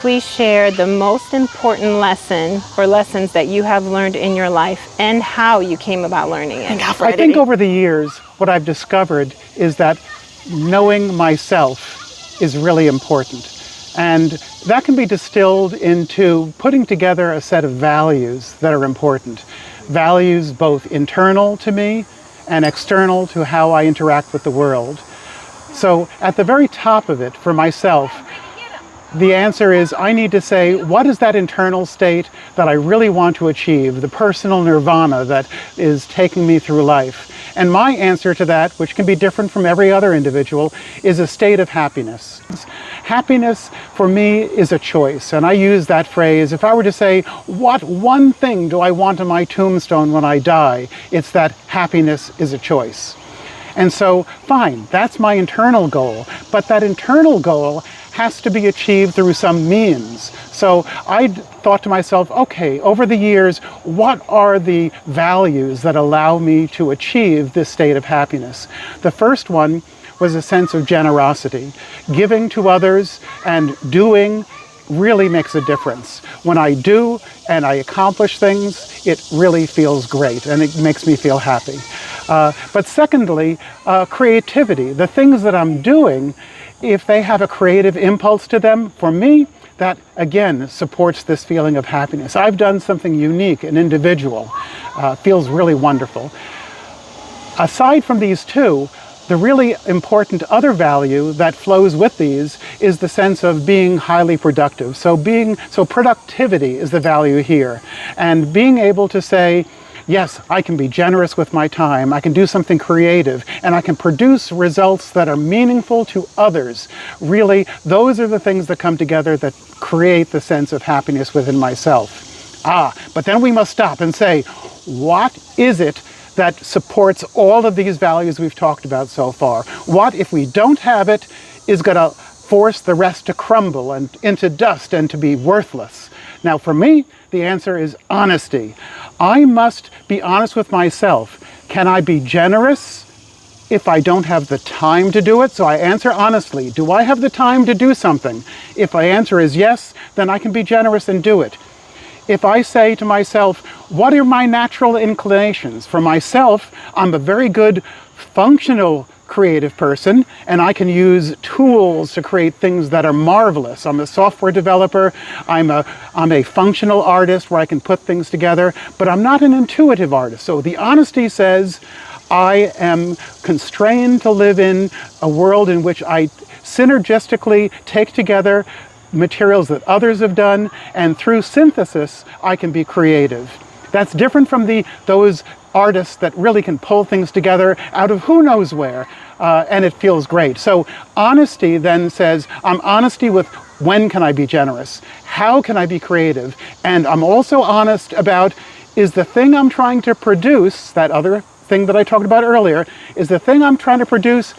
Please share the most important lesson or lessons that you have learned in your life and how you came about learning it. I think over the years, what I've discovered is that knowing myself is really important. And that can be distilled into putting together a set of values that are important. Values both internal to me and external to how I interact with the world. So at the very top of it, for myself, the answer is I need to say, what is that internal state that I really want to achieve, the personal nirvana that is taking me through life? And my answer to that, which can be different from every other individual, is a state of happiness. Happiness for me is a choice, and I use that phrase. If I were to say, what one thing do I want on my tombstone when I die? It's that happiness is a choice. And so, fine, that's my internal goal, but that internal goal has to be achieved through some means. So I thought to myself, okay, over the years, what are the values that allow me to achieve this state of happiness? The first one was a sense of generosity. Giving to others and doing really makes a difference. When I do and I accomplish things, it really feels great and it makes me feel happy. But secondly, creativity. The things that I'm doing, if they have a creative impulse to them, for me, that again supports this feeling of happiness. I've done something unique and individual. Feels really wonderful. Aside from these two, the really important other value that flows with these is the sense of being highly productive. So productivity is the value here. And being able to say, yes, I can be generous with my time, I can do something creative, and I can produce results that are meaningful to others. Really, those are the things that come together that create the sense of happiness within myself. But then we must stop and say, what is it that supports all of these values we've talked about so far? What, if we don't have it, is going to force the rest to crumble and into dust and to be worthless? Now, for me, the answer is honesty. I must be honest with myself. Can I be generous if I don't have the time to do it? So I answer honestly. Do I have the time to do something? If my answer is yes, then I can be generous and do it. If I say to myself, what are my natural inclinations? For myself, I'm a very good functional creative person, and I can use tools to create things that are marvelous. I'm a software developer, I'm a functional artist where I can put things together, but I'm not an intuitive artist. So the honesty says I am constrained to live in a world in which I synergistically take together materials that others have done, and through synthesis, I can be creative. That's different from those artists that really can pull things together out of who knows where, and it feels great. So honesty then says, I'm honesty with when can I be generous? How can I be creative? And I'm also honest about, is the thing I'm trying to produce, that other thing that I talked about earlier, is the thing I'm trying to produce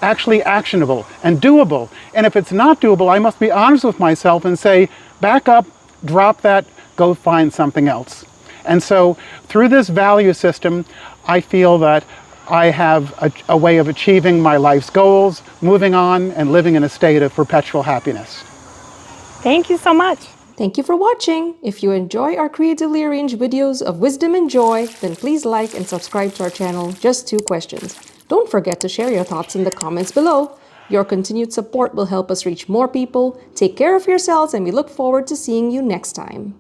actually actionable and doable? And if it's not doable, I must be honest with myself and say, back up, drop that, go find something else. And so through this value system, I feel that I have a way of achieving my life's goals, moving on, and living in a state of perpetual happiness. Thank you so much. Thank you for watching. If you enjoy our creatively arranged videos of wisdom and joy, then please like and subscribe to our channel. Just 2 questions. Don't forget to share your thoughts in the comments below. Your continued support will help us reach more people. Take care of yourselves, and we look forward to seeing you next time.